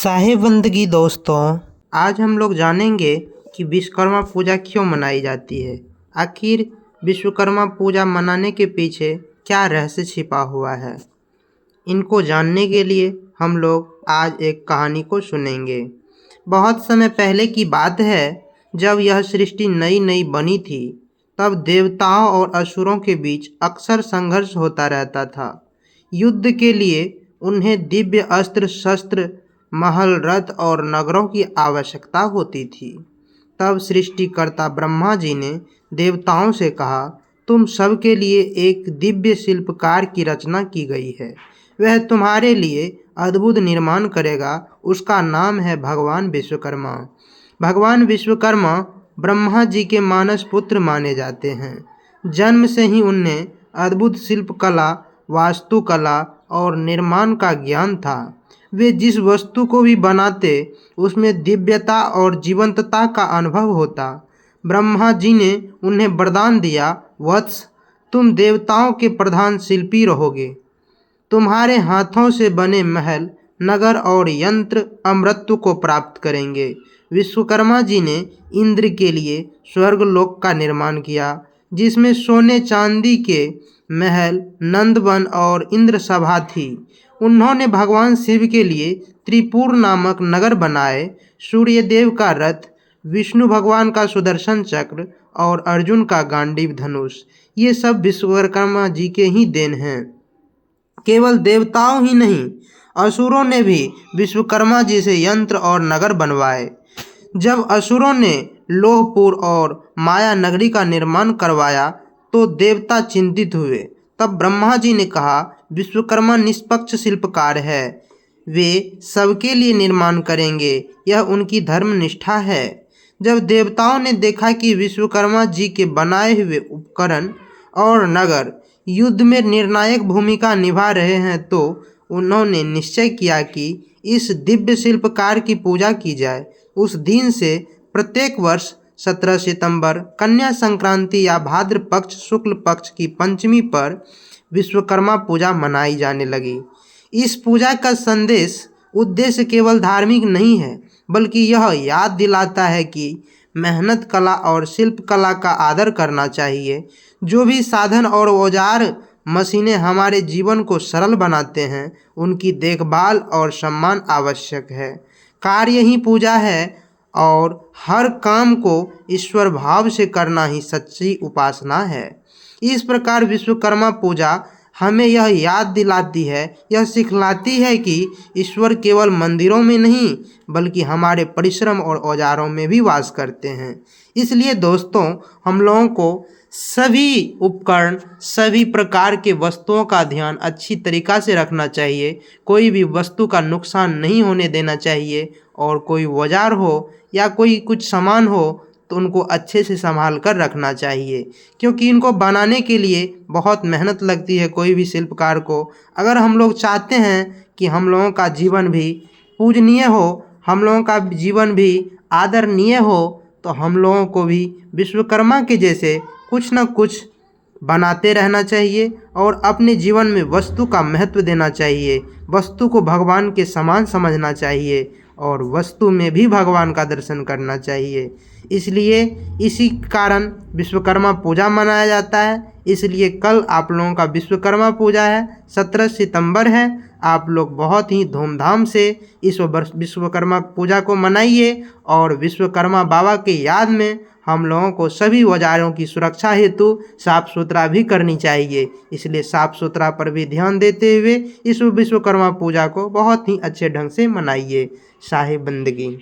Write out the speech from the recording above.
साहिबंदगी दोस्तों, आज हम लोग जानेंगे कि विश्वकर्मा पूजा क्यों मनाई जाती है। आखिर विश्वकर्मा पूजा मनाने के पीछे क्या रहस्य छिपा हुआ है। इनको जानने के लिए हम लोग आज एक कहानी को सुनेंगे। बहुत समय पहले की बात है, जब यह सृष्टि नई नई बनी थी, तब देवताओं और असुरों के बीच अक्सर संघर्ष होता रहता था। युद्ध के लिए उन्हें दिव्य अस्त्र शस्त्र, महल, रथ और नगरों की आवश्यकता होती थी। तब सृष्टिकर्ता ब्रह्मा जी ने देवताओं से कहा, तुम सबके लिए एक दिव्य शिल्पकार की रचना की गई है। वह तुम्हारे लिए अद्भुत निर्माण करेगा। उसका नाम है भगवान विश्वकर्मा। भगवान विश्वकर्मा ब्रह्मा जी के मानस पुत्र माने जाते हैं। जन्म से ही उन्हें अद्भुत शिल्पकला, वास्तुकला और निर्माण का ज्ञान था। वे जिस वस्तु को भी बनाते, उसमें दिव्यता और जीवंतता का अनुभव होता। ब्रह्मा जी ने उन्हें वरदान दिया, वत्स, तुम देवताओं के प्रधान शिल्पी रहोगे। तुम्हारे हाथों से बने महल, नगर और यंत्र अमृत को प्राप्त करेंगे। विश्वकर्मा जी ने इंद्र के लिए स्वर्गलोक का निर्माण किया, जिसमें सोने चांदी के महल, नंदवन और इंद्र सभा थी। उन्होंने भगवान शिव के लिए त्रिपुर नामक नगर बनाए। सूर्यदेव का रथ, विष्णु भगवान का सुदर्शन चक्र और अर्जुन का गांडीव धनुष, ये सब विश्वकर्मा जी के ही देन हैं। केवल देवताओं ही नहीं, असुरों ने भी विश्वकर्मा जी से यंत्र और नगर बनवाए। जब असुरों ने लोहपुर और माया नगरी का निर्माण करवाया, तो देवता चिंतित हुए। तब ब्रह्मा जी ने कहा, विश्वकर्मा निष्पक्ष शिल्पकार है। वे सबके लिए निर्माण करेंगे, यह उनकी धर्मनिष्ठा है। जब देवताओं ने देखा कि विश्वकर्मा जी के बनाए हुए उपकरण और नगर युद्ध में निर्णायक भूमिका निभा रहे हैं, तो उन्होंने निश्चय किया कि इस दिव्य शिल्पकार की पूजा की जाए। उस दिन से प्रत्येक वर्ष 17 सितंबर कन्या संक्रांति या भाद्र पक्ष शुक्ल पक्ष की पंचमी पर विश्वकर्मा पूजा मनाई जाने लगी। इस पूजा का उद्देश्य केवल धार्मिक नहीं है, बल्कि यह याद दिलाता है कि मेहनत कला और शिल्प कला का आदर करना चाहिए। जो भी साधन और औजार मशीनें हमारे जीवन को सरल बनाते हैं, उनकी देखभाल और सम्मान आवश्यक है। कार्य ही पूजा है और हर काम को ईश्वर भाव से करना ही सच्ची उपासना है। इस प्रकार विश्वकर्मा पूजा हमें यह याद दिलाती है, यह सिखलाती है कि ईश्वर केवल मंदिरों में नहीं, बल्कि हमारे परिश्रम और औजारों में भी वास करते हैं। इसलिए दोस्तों, हम लोगों को सभी उपकरण, सभी प्रकार के वस्तुओं का ध्यान अच्छी तरीक़ा से रखना चाहिए। कोई भी वस्तु का नुकसान नहीं होने देना चाहिए, और कोई औजार हो या कोई कुछ सामान हो, तो उनको अच्छे से संभाल कर रखना चाहिए, क्योंकि इनको बनाने के लिए बहुत मेहनत लगती है। कोई भी शिल्पकार को, अगर हम लोग चाहते हैं कि हम लोगों का जीवन भी पूजनीय हो, हम लोगों का जीवन भी आदरणीय हो, तो हम लोगों को भी विश्वकर्मा के जैसे कुछ न कुछ बनाते रहना चाहिए और अपने जीवन में वस्तु का महत्व देना चाहिए। वस्तु को भगवान के समान समझना चाहिए और वस्तु में भी भगवान का दर्शन करना चाहिए। इसलिए इसी कारण विश्वकर्मा पूजा मनाया जाता है। इसलिए कल आप लोगों का विश्वकर्मा पूजा है, 17 सितंबर है। आप लोग बहुत ही धूमधाम से इस विश्वकर्मा पूजा को मनाइए, और विश्वकर्मा बाबा के याद में हम लोगों को सभी औजारों की सुरक्षा हेतु साफ़ सुथरा भी करनी चाहिए। इसलिए साफ़ सुथरा पर भी ध्यान देते हुए इस विश्वकर्मा पूजा को बहुत ही अच्छे ढंग से मनाइए। साहिबंदगी।